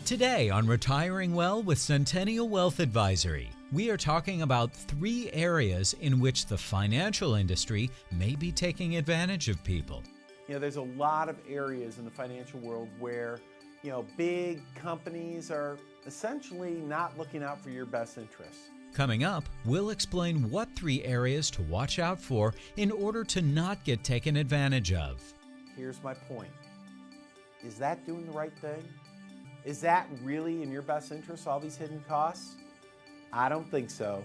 Today on Retiring Well with Centennial Wealth Advisory, we are talking about 3 areas in which the financial industry may be taking advantage of people. There's a lot of areas in the financial world where, big companies are essentially not looking out for your best interests. Coming up, we'll explain what 3 areas to watch out for in order to not get taken advantage of. Here's my point. Is that doing the right thing? Is that really in your best interest, all these hidden costs? I don't think so.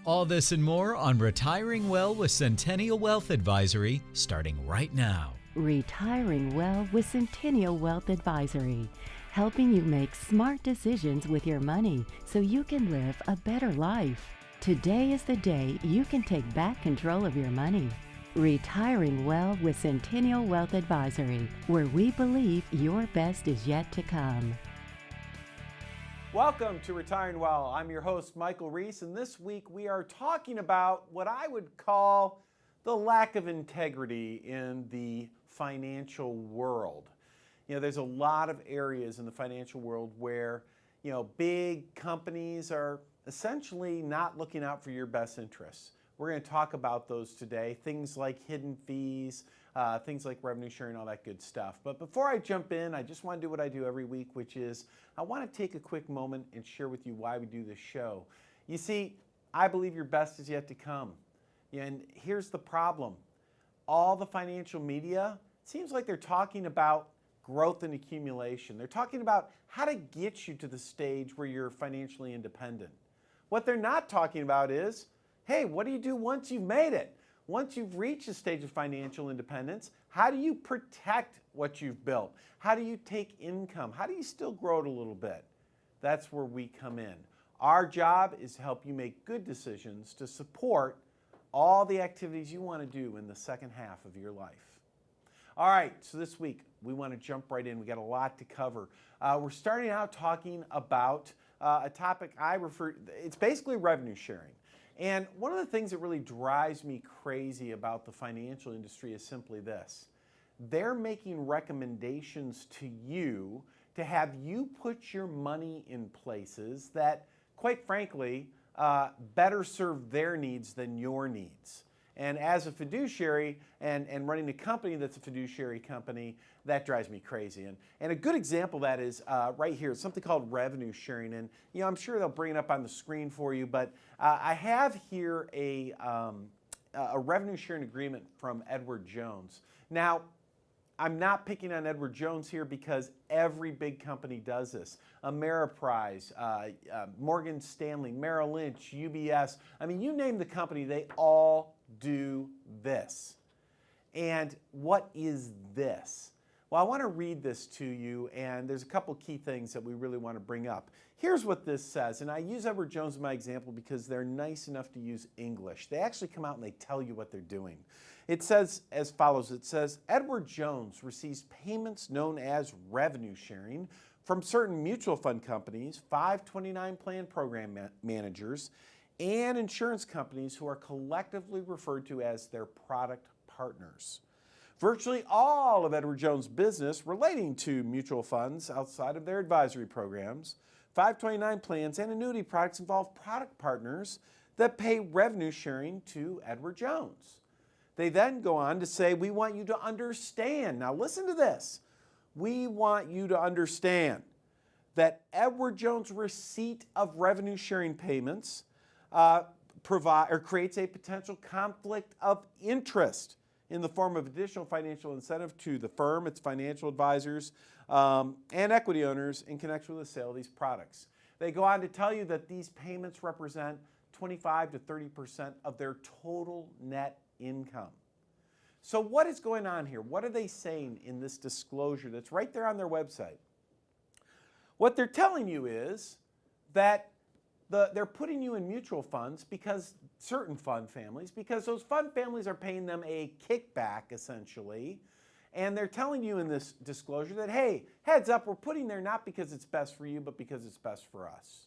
All this and more on Retiring Well with Centennial Wealth Advisory, starting right now. Retiring Well with Centennial Wealth Advisory, helping you make smart decisions with your money so you can live a better life. Today is the day you can take back control of your money. Retiring Well with Centennial Wealth Advisory, where we believe your best is yet to come. Welcome to Retiring Well. I'm your host, Michael Reese, and this week we are talking about what I would call the lack of integrity in the financial world. There's a lot of areas in the financial world where, big companies are essentially not looking out for your best interests. We're going to talk about those today, things like hidden fees, things like revenue sharing, all that good stuff. But before I jump in, I just want to do what I do every week, which is I want to take a quick moment and share with you why we do this show. You see, I believe your best is yet to come. And here's the problem. All the financial media, it seems like they're talking about growth and accumulation. They're talking about how to get you to the stage where you're financially independent. What they're not talking about is, hey, what do you do once you've made it? Once you've reached a stage of financial independence, how do you protect what you've built? How do you take income? How do you still grow it a little bit? That's where we come in. Our job is to help you make good decisions to support all the activities you want to do in the second half of your life. All right, so this week we want to jump right in. We got a lot to cover. We're starting out talking about a topic it's basically revenue sharing. And one of the things that really drives me crazy about the financial industry is simply this. They're making recommendations to you to have you put your money in places that, quite frankly, better serve their needs than your needs. And as a fiduciary and running a company that's a fiduciary company, that drives me crazy. And a good example of that is right here. It's something called revenue sharing. And I'm sure they'll bring it up on the screen for you, but I have here a revenue sharing agreement from Edward Jones. Now, I'm not picking on Edward Jones here because every big company does this. Ameriprise, Morgan Stanley, Merrill Lynch, UBS. I mean, you name the company, they all do this. And what is this? Well, I want to read this to you, and there's a couple key things that we really want to bring up. Here's what this says, and I use Edward Jones as my example because they're nice enough to use English. They actually come out and they tell you what they're doing. It says as follows. It says, Edward Jones receives payments known as revenue sharing from certain mutual fund companies, 529 plan program managers, and insurance companies who are collectively referred to as their product partners. Virtually all of Edward Jones' business relating to mutual funds outside of their advisory programs, 529 plans, and annuity products involve product partners that pay revenue sharing to Edward Jones. They then go on to say, we want you to understand. Now listen to this. We want you to understand that Edward Jones' receipt of revenue sharing payments creates a potential conflict of interest in the form of additional financial incentive to the firm, its financial advisors, and equity owners in connection with the sale of these products. They go on to tell you that these payments represent 25 to 30% of their total net income. So what is going on here? What are they saying in this disclosure that's right there on their website? What they're telling you is that they're putting you in mutual funds because certain fund families, because those fund families are paying them a kickback essentially, and they're telling you in this disclosure that, hey, heads up, we're putting there not because it's best for you, but because it's best for us.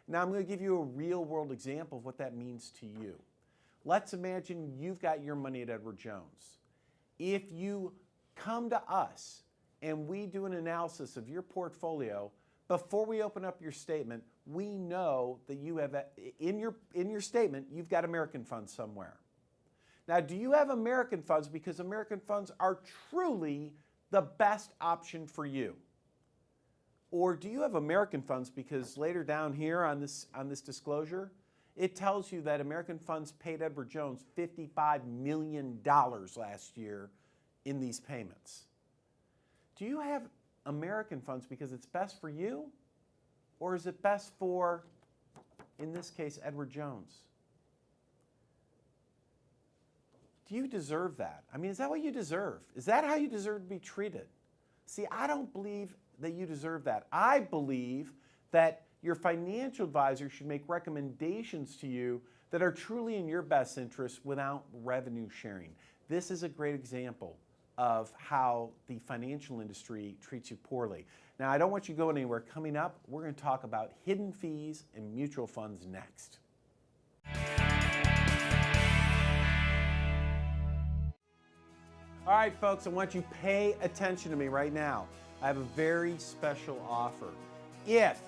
Now I'm going to give you a real world example of what that means to you. Let's imagine you've got your money at Edward Jones. If you come to us and we do an analysis of your portfolio, before we open up your statement, we know that you have, in your statement, you've got American funds somewhere. Now, do you have American funds because American funds are truly the best option for you? Or do you have American funds because later down here on this disclosure, it tells you that American funds paid Edward Jones $55 million last year in these payments. Do you have American funds because it's best for you? Or is it best for, in this case, Edward Jones? Do you deserve that? I mean, is that what you deserve? Is that how you deserve to be treated? See, I don't believe that you deserve that. I believe that your financial advisor should make recommendations to you that are truly in your best interest without revenue sharing. This is a great example of how the financial industry treats you poorly. Now, I don't want you to go anywhere. Coming up, we're going to talk about hidden fees and mutual funds next. All right, folks, I want you to pay attention to me right now. I have a very special offer. If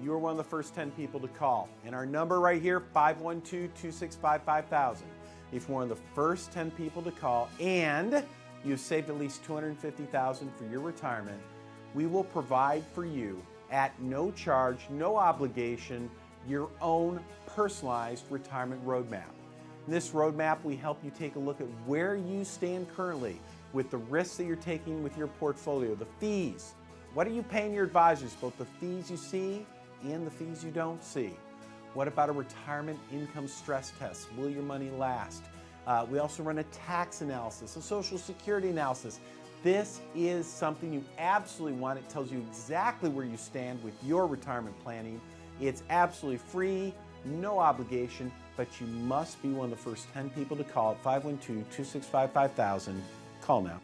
you are one of the first 10 people to call, and our number right here, 512-265-5000. If you're one of the first 10 people to call and you've saved at least $250,000 for your retirement, we will provide for you at no charge, no obligation, your own personalized retirement roadmap. In this roadmap, we help you take a look at where you stand currently with the risks that you're taking with your portfolio, the fees. What are you paying your advisors, both the fees you see and the fees you don't see? What about a retirement income stress test? Will your money last? We also run a tax analysis, a Social Security analysis. This is something you absolutely want. It tells you exactly where you stand with your retirement planning. It's absolutely free, no obligation, but you must be one of the first 10 people to call at 512-265-5000. Call now.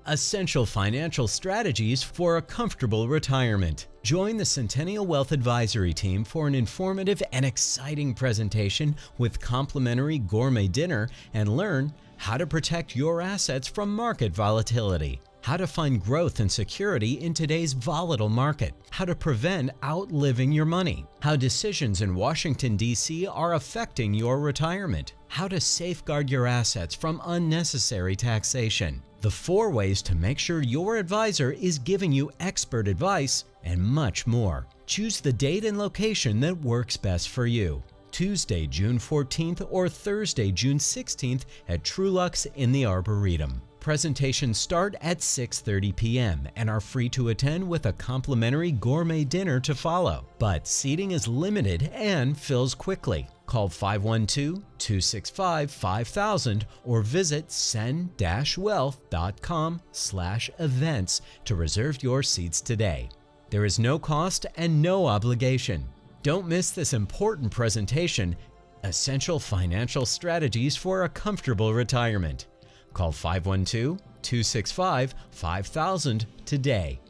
Essential financial strategies for a comfortable retirement. Join the Centennial Wealth Advisory team for an informative and exciting presentation with complimentary gourmet dinner and learn how to protect your assets from market volatility, how to find growth and security in today's volatile market, how to prevent outliving your money, how decisions in Washington, D.C. are affecting your retirement, how to safeguard your assets from unnecessary taxation, the 4 ways to make sure your advisor is giving you expert advice, and much more. Choose the date and location that works best for you. Tuesday, June 14th or Thursday, June 16th at Trulux in the Arboretum. Presentations start at 6:30 p.m. and are free to attend with a complimentary gourmet dinner to follow. But seating is limited and fills quickly. Call 512-265-5000 or visit sen-wealth.com/events to reserve your seats today. There is no cost and no obligation. Don't miss this important presentation, Essential Financial Strategies for a Comfortable Retirement. Call 512-265-5000 today.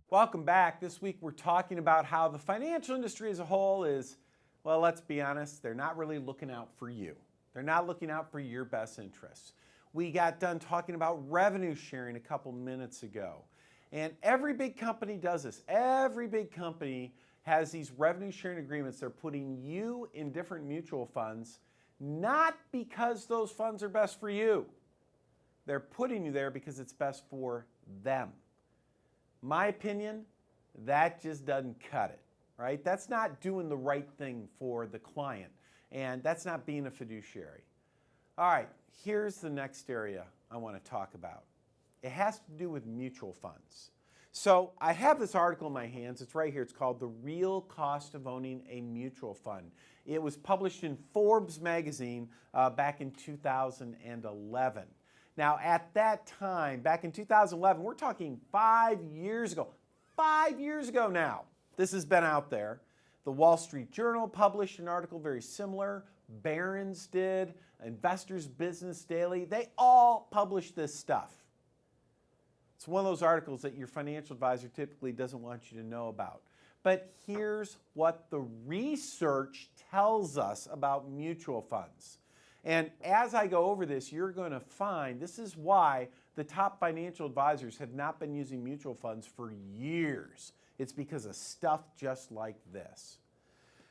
Welcome back. This week we're talking about how the financial industry as a whole is, well, let's be honest, they're not really looking out for you. They're not looking out for your best interests. We got done talking about revenue sharing a couple minutes ago. And every big company does this. Every big company has these revenue sharing agreements. They're putting you in different mutual funds, not because those funds are best for you. They're putting you there because it's best for them. My opinion, that just doesn't cut it, right? That's not doing the right thing for the client, and that's not being a fiduciary. All right, here's the next area I want to talk about. It has to do with mutual funds. So I have this article in my hands. It's right here. It's called The Real Cost of Owning a Mutual Fund. It was published in Forbes magazine back in 2011. Now, at that time, back in 2011, we're talking 5 years ago. 5 years ago now, this has been out there. The Wall Street Journal published an article very similar. Barron's did, Investors Business Daily. They all published this stuff. It's one of those articles that your financial advisor typically doesn't want you to know about. But here's what the research tells us about mutual funds. And as I go over this, you're going to find this is why the top financial advisors have not been using mutual funds for years. It's because of stuff just like this.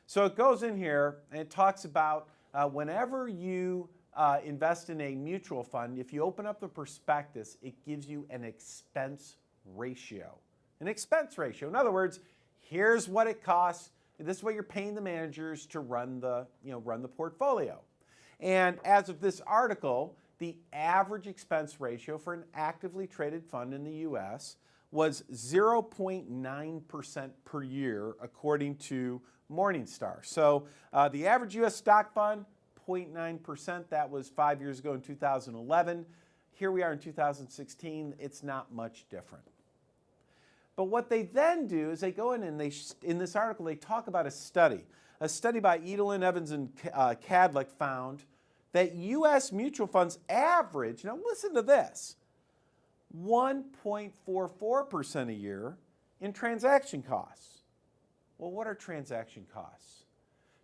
So it goes in here and it talks about whenever you invest in a mutual fund, if you open up the prospectus, it gives you an expense ratio. An expense ratio. In other words, here's what it costs. This is what you're paying the managers to run the portfolio. And as of this article, the average expense ratio for an actively traded fund in the U.S. was 0.9% per year, according to Morningstar. So the average U.S. stock fund, 0.9%. That was 5 years ago in 2011. Here we are in 2016. It's not much different. But what they then do is they go in and in this article, they talk about a study. A study by Edelin, Evans, and Cadlick found that U.S. mutual funds average, now listen to this, 1.44% a year in transaction costs. Well, what are transaction costs?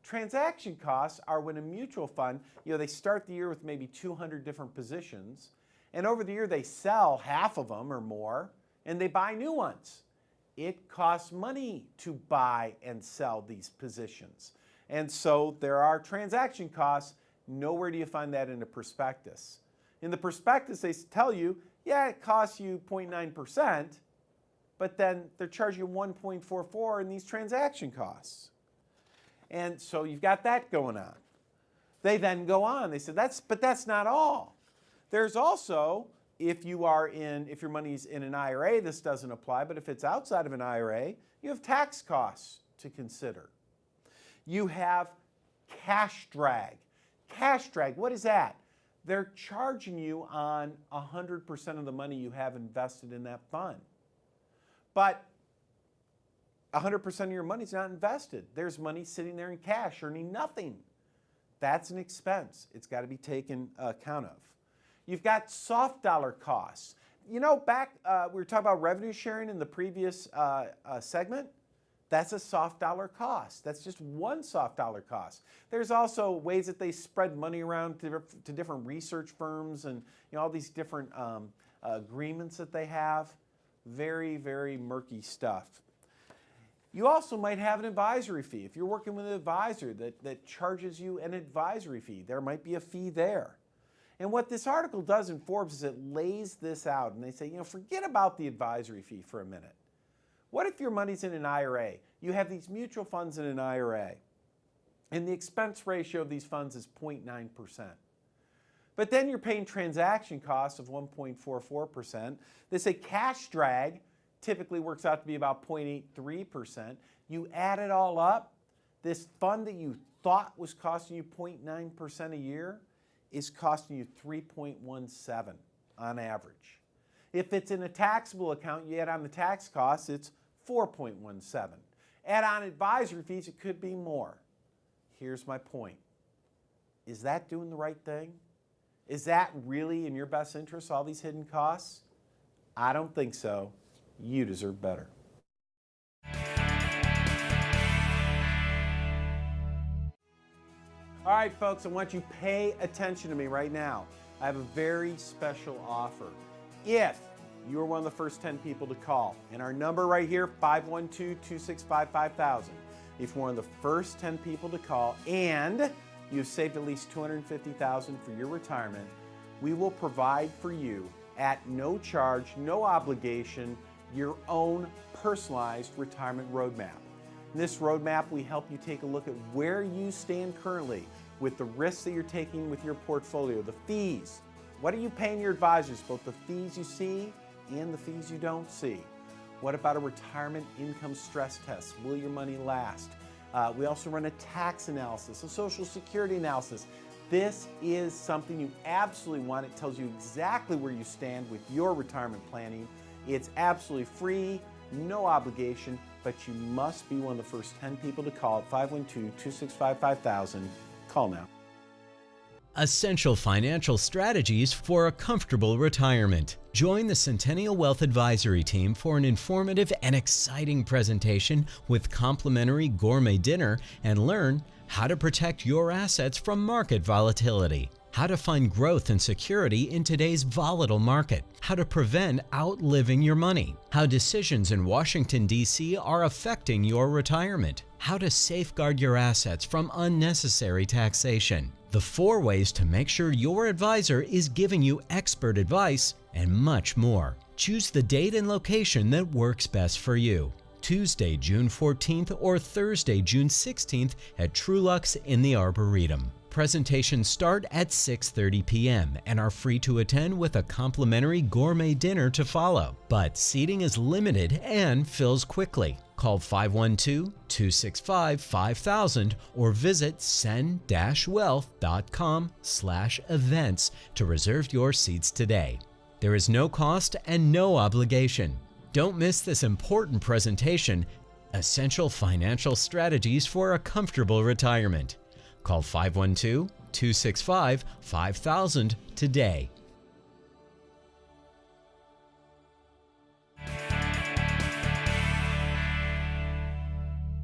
Transaction costs are when a mutual fund, they start the year with maybe 200 different positions, and over the year they sell half of them or more, and they buy new ones. It costs money to buy and sell these positions. And so there are transaction costs. Nowhere do you find that in the prospectus. In the prospectus, they tell you, yeah, it costs you 0.9%, but then they're charging you 1.44 in these transaction costs. And so you've got that going on. They then go on. They said, but that's not all. There's also, if your money's in an IRA, this doesn't apply, but if it's outside of an IRA, you have tax costs to consider. You have cash drag. Cash drag, what is that? They're charging you on 100% of the money you have invested in that fund. But 100% of your money is not invested. There's money sitting there in cash earning nothing. That's an expense. It's got to be taken account of. You've got soft dollar costs. We were talking about revenue sharing in the previous segment. That's a soft dollar cost. That's just one soft dollar cost. There's also ways that they spread money around to different research firms and all these different agreements that they have. Very, very murky stuff. You also might have an advisory fee. If you're working with an advisor that charges you an advisory fee, there might be a fee there. And what this article does in Forbes is it lays this out, and they say, forget about the advisory fee for a minute. What if your money's in an IRA? You have these mutual funds in an IRA, and the expense ratio of these funds is 0.9%. But then you're paying transaction costs of 1.44%. They say cash drag typically works out to be about 0.83%. You add it all up, this fund that you thought was costing you 0.9% a year is costing you 3.17 on average. If it's in a taxable account, you add on the tax costs, it's 4.17. Add on advisory fees, it could be more. Here's my point. Is that doing the right thing? Is that really in your best interest, all these hidden costs? I don't think so. You deserve better. All right, folks, I want you to pay attention to me right now. I have a very special offer. If you're one of the first 10 people to call, and our number right here, 512-265-5000. If you're one of the first 10 people to call and you've saved at least $250,000 for your retirement, we will provide for you at no charge, no obligation, your own personalized retirement roadmap. In this roadmap, we help you take a look at where you stand currently with the risks that you're taking with your portfolio, the fees. What are you paying your advisors, both the fees you see and the fees you don't see? What about a retirement income stress test? Will your money last? We also run a tax analysis, a Social Security analysis. This is something you absolutely want. It tells you exactly where you stand with your retirement planning. It's absolutely free, no obligation, but you must be one of the first 10 people to call at 512-265-5000. Call now. Essential financial strategies for a comfortable retirement. Join the Centennial Wealth Advisory team for an informative and exciting presentation with complimentary gourmet dinner and learn how to protect your assets from market volatility. how to find growth and security in today's volatile market, how to prevent outliving your money, how decisions in Washington, D.C. are affecting your retirement, how to safeguard your assets from unnecessary taxation, the 4 ways to make sure your advisor is giving you expert advice, and much more. Choose the date and location that works best for you. Tuesday, June 14th or Thursday, June 16th at Trulux in the Arboretum. Presentations start at 6:30 p.m. and are free to attend with a complimentary gourmet dinner to follow. But seating is limited and fills quickly. Call 512-265-5000 or visit sen-wealth.com/events to reserve your seats today. There is no cost and no obligation. Don't miss this important presentation, Essential Financial Strategies for a Comfortable Retirement. Call 512-265-5000 today.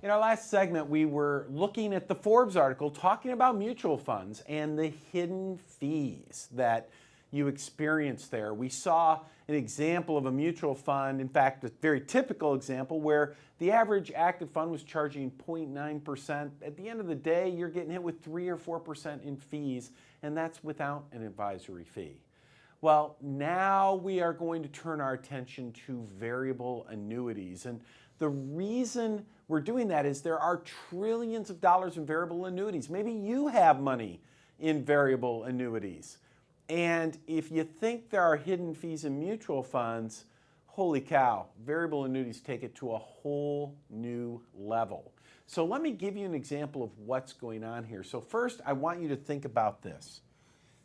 In our last segment, we were looking at the Forbes article talking about mutual funds and the hidden fees that you experience there. We saw an example of a mutual fund, in fact, a very typical example where the average active fund was charging 0.9%. At the end of the day, you're getting hit with 3 or 4% in fees, and that's without an advisory fee. Well, now we are going to turn our attention to variable annuities. And the reason we're doing that is there are trillions of dollars in variable annuities. Maybe you have money in variable annuities. And if you think there are hidden fees in mutual funds, holy cow, variable annuities take it to a whole new level. So let me give you an example of what's going on here. So first, I want you to think about this.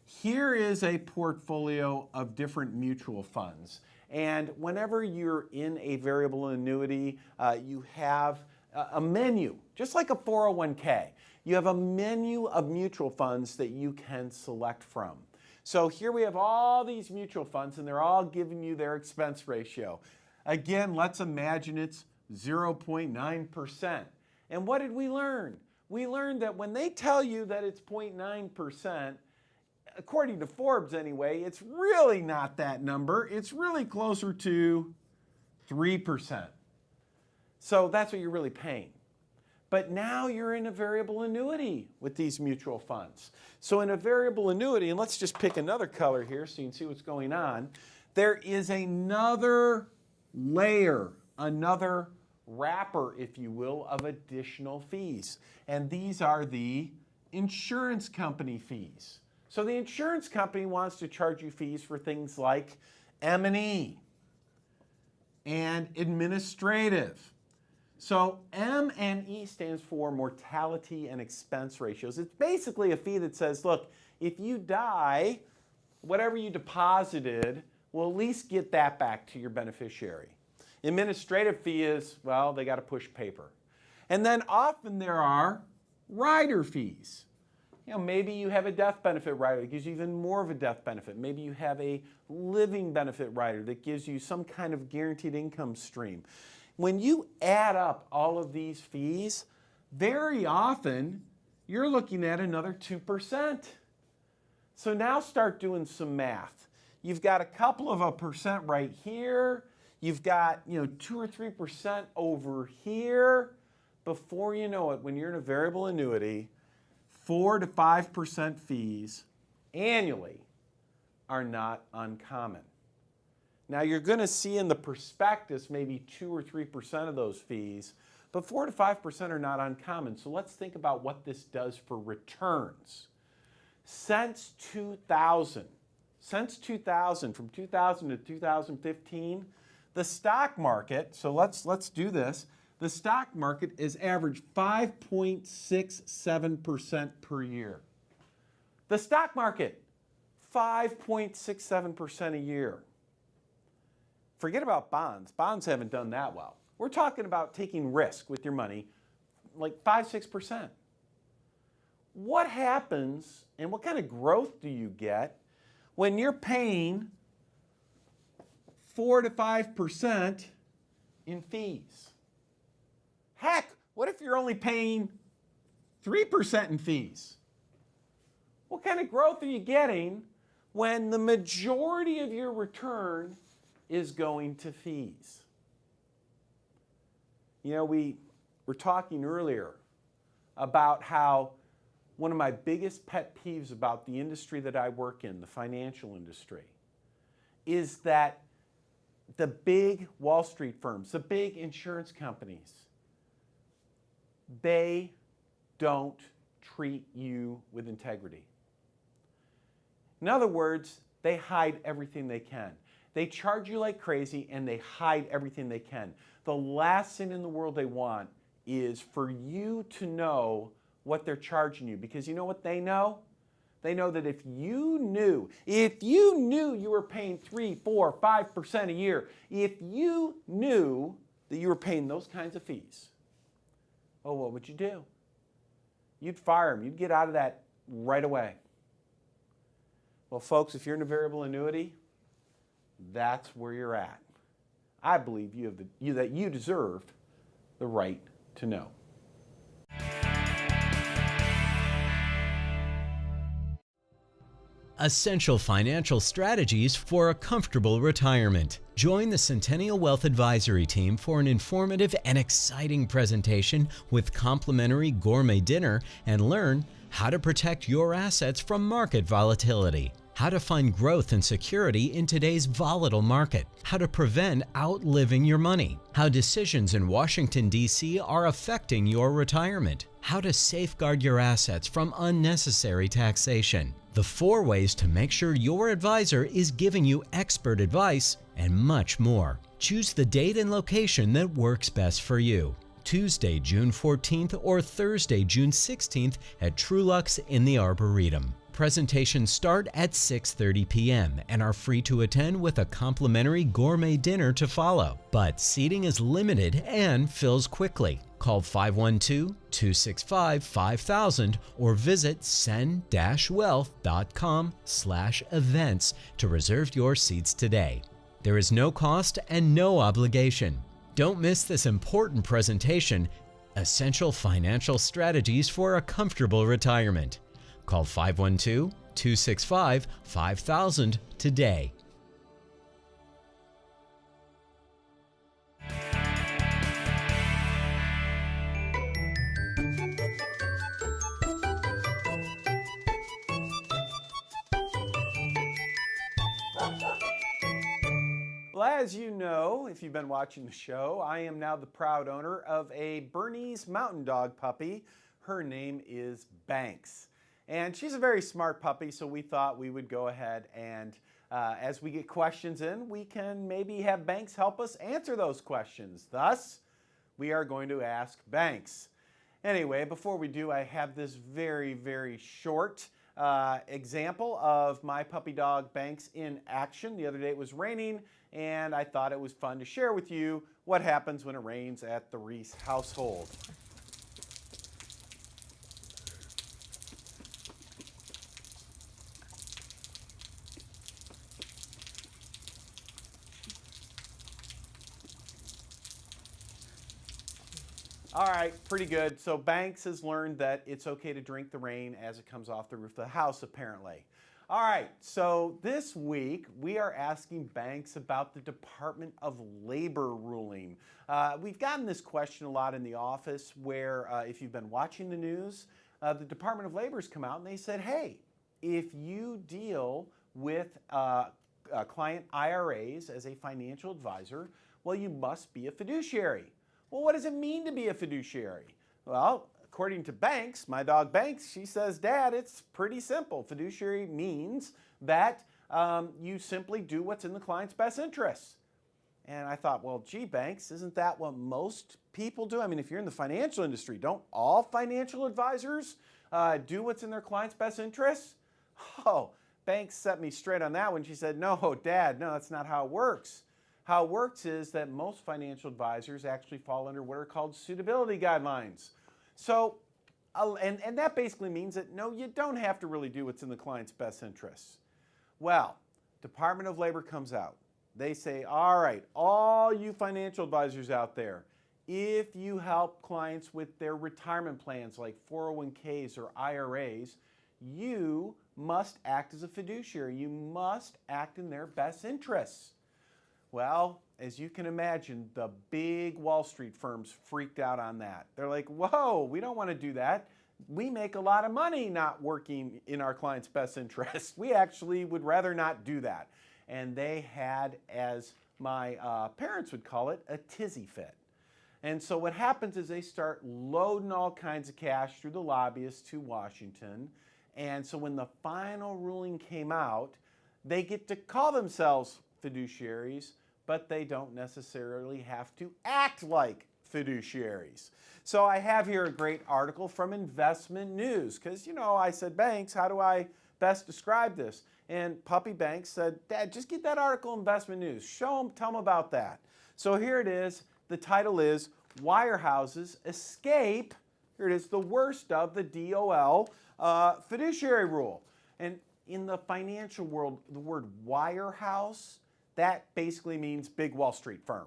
Here is a portfolio of different mutual funds. And whenever you're in a variable annuity, you have a menu, just like a 401k. You have a menu of mutual funds that you can select from. So here we have all these mutual funds, and they're all giving you their expense ratio. Again, let's imagine it's 0.9%. And what did we learn? We learned that when they tell you that it's 0.9%, according to Forbes anyway, it's really not that number. It's really closer to 3%. So that's what you're really paying. But now you're in a variable annuity with these mutual funds. So in a variable annuity, and let's just pick another color here so you can see what's going on, there is another layer, another wrapper, if you will, of additional fees. And these are the insurance company fees. So the insurance company wants to charge you fees for things like M&E and administrative. So M&E stands for mortality and expense ratios. It's basically a fee that says, look, if you die, whatever you deposited, we'll at least get that back to your beneficiary. Administrative fee is, well, they got to push paper. And then often there are rider fees. You know, maybe you have a death benefit rider that gives you even more of a death benefit. Maybe you have a living benefit rider that gives you some kind of guaranteed income stream. When you add up all of these fees, very often you're looking at another 2%. So now start doing some math. You've got a couple of a percent right here. You've got 2 or 3% over here. Before you know it, when you're in a variable annuity, 4 to 5% fees annually are not uncommon. Now you're going to see in the prospectus maybe 2 or 3% of those fees, but 4 to 5% are not uncommon. So let's think about what this does for returns. Since 2000, from 2000 to 2015, the stock market, so let's do this, the stock market is averaged 5.67% per year. The stock market, 5.67% a year. Forget about bonds. Bonds haven't done that well. We're talking about taking risk with your money, like 5-6%. What happens and what kind of growth do you get when you're paying 4 to 5% in fees? Heck, what if you're only paying 3% in fees? What kind of growth are you getting when the majority of your return is going to fees? You know, we were talking earlier about how one of my biggest pet peeves about the industry that I work in, the financial industry, is that the big Wall Street firms, the big insurance companies, they don't treat you with integrity. In other words, they hide everything they can. They charge you like crazy and they hide everything they can. The last thing in the world they want is for you to know what they're charging you, because you know what they know? They know that if you knew you were paying 3, 4, 5% a year, if you knew that you were paying those kinds of fees, oh, what would you do? You'd fire them. You'd get out of that right away. Well, folks, if you're in a variable annuity, that's where you're at. I believe that you deserve the right to know. Essential financial strategies for a comfortable retirement. Join the Centennial Wealth Advisory team for an informative and exciting presentation with complimentary gourmet dinner and learn how to protect your assets from market volatility, how to find growth and security in today's volatile market, how to prevent outliving your money, how decisions in Washington, D.C. are affecting your retirement, how to safeguard your assets from unnecessary taxation, the 4 ways to make sure your advisor is giving you expert advice, and much more. Choose the date and location that works best for you. Tuesday, June 14th or Thursday, June 16th at Trulux in the Arboretum. Presentations start at 6:30 p.m. and are free to attend with a complimentary gourmet dinner to follow. But seating is limited and fills quickly. Call 512-265-5000 or visit cen-wealth.com/events to reserve your seats today. There is no cost and no obligation. Don't miss this important presentation, Essential Financial Strategies for a Comfortable Retirement. Call 512-265-5000 today. Well, as you know, if you've been watching the show, I am now the proud owner of a Bernese Mountain Dog puppy. Her name is Banks. And she's a very smart puppy, so we thought we would go ahead and as we get questions in, we can maybe have Banks help us answer those questions. Thus, we are going to ask Banks. Anyway, before we do, I have this very, very short example of my puppy dog Banks in action. The other day it was raining, and I thought it was fun to share with you what happens when it rains at the Reese household. All right, pretty good. So Banks has learned that it's okay to drink the rain as it comes off the roof of the house, apparently. All right, so this week we are asking Banks about the Department of Labor ruling. We've gotten this question a lot in the office where if you've been watching the news, the Department of Labor has come out and they said, hey, if you deal with client IRAs as a financial advisor, well, you must be a fiduciary. Well, what does it mean to be a fiduciary? Well, according to Banks, my dog Banks, she says, Dad, it's pretty simple. Fiduciary means that you simply do what's in the client's best interests. And I thought, well, gee, Banks, isn't that what most people do? I mean, if you're in the financial industry, don't all financial advisors do what's in their client's best interests? Oh, Banks set me straight on that when she said, no, Dad, no, that's not how it works. How it works is that most financial advisors actually fall under what are called suitability guidelines. So, and that basically means that no, you don't have to really do what's in the client's best interests. Well, Department of Labor comes out. They say, all right, all you financial advisors out there, if you help clients with their retirement plans like 401ks or IRAs, you must act as a fiduciary. You must act in their best interests. Well, as you can imagine, the big Wall Street firms freaked out on that. They're like, whoa, we don't want to do that. We make a lot of money not working in our client's best interest. We actually would rather not do that. And they had, as my parents would call it, a tizzy fit. And so what happens is they start loading all kinds of cash through the lobbyists to Washington. And so when the final ruling came out, they get to call themselves fiduciaries, but they don't necessarily have to act like fiduciaries. So I have here a great article from Investment News, because, I said, Banks, how do I best describe this? And Puppy Banks said, Dad, just get that article in Investment News. Show them, tell them about that. So here it is. The title is Wirehouses Escape, here it is, the worst of the DOL fiduciary rule. And in the financial world, the word wirehouse, that basically means big Wall Street firm.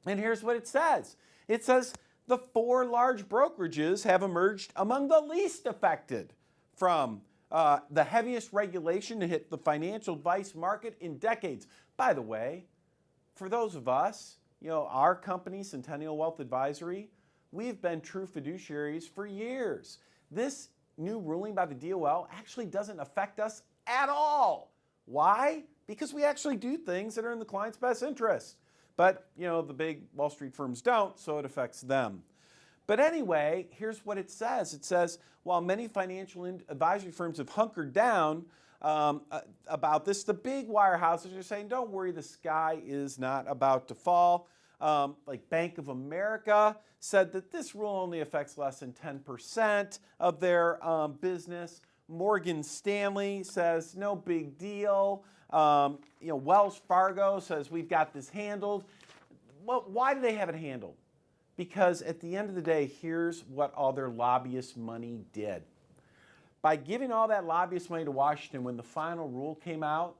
And here's what it says. It says the 4 large brokerages have emerged among the least affected from the heaviest regulation to hit the financial advice market in decades. By the way, for those of us, our company, Centennial Wealth Advisory, we've been true fiduciaries for years. This new ruling by the DOL actually doesn't affect us at all. Why? Because we actually do things that are in the client's best interest. But, the big Wall Street firms don't, so it affects them. But anyway, here's what it says. It says, while many financial advisory firms have hunkered down about this, the big wirehouses are saying, don't worry, the sky is not about to fall. Like Bank of America said that this rule only affects less than 10% of their business. Morgan Stanley says no big deal. Wells Fargo says we've got this handled. Well, why do they have it handled? Because at the end of the day, here's what all their lobbyist money did. By giving all that lobbyist money to Washington, when the final rule came out,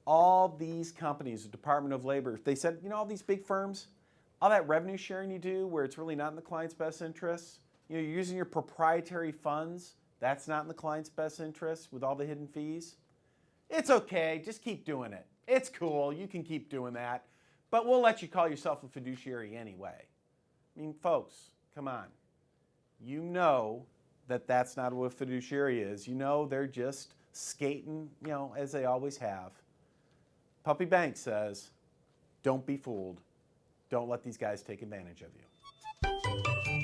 all these companies, the Department of Labor, they said, all these big firms, all that revenue sharing you do where it's really not in the client's best interests, you're using your proprietary funds, that's not in the client's best interest with all the hidden fees. It's okay, just keep doing it. It's cool, you can keep doing that, but we'll let you call yourself a fiduciary anyway. I mean, folks, come on. You know that that's not what a fiduciary is. They're just skating, as they always have. Puppy Bank says, don't be fooled. Don't let these guys take advantage of you.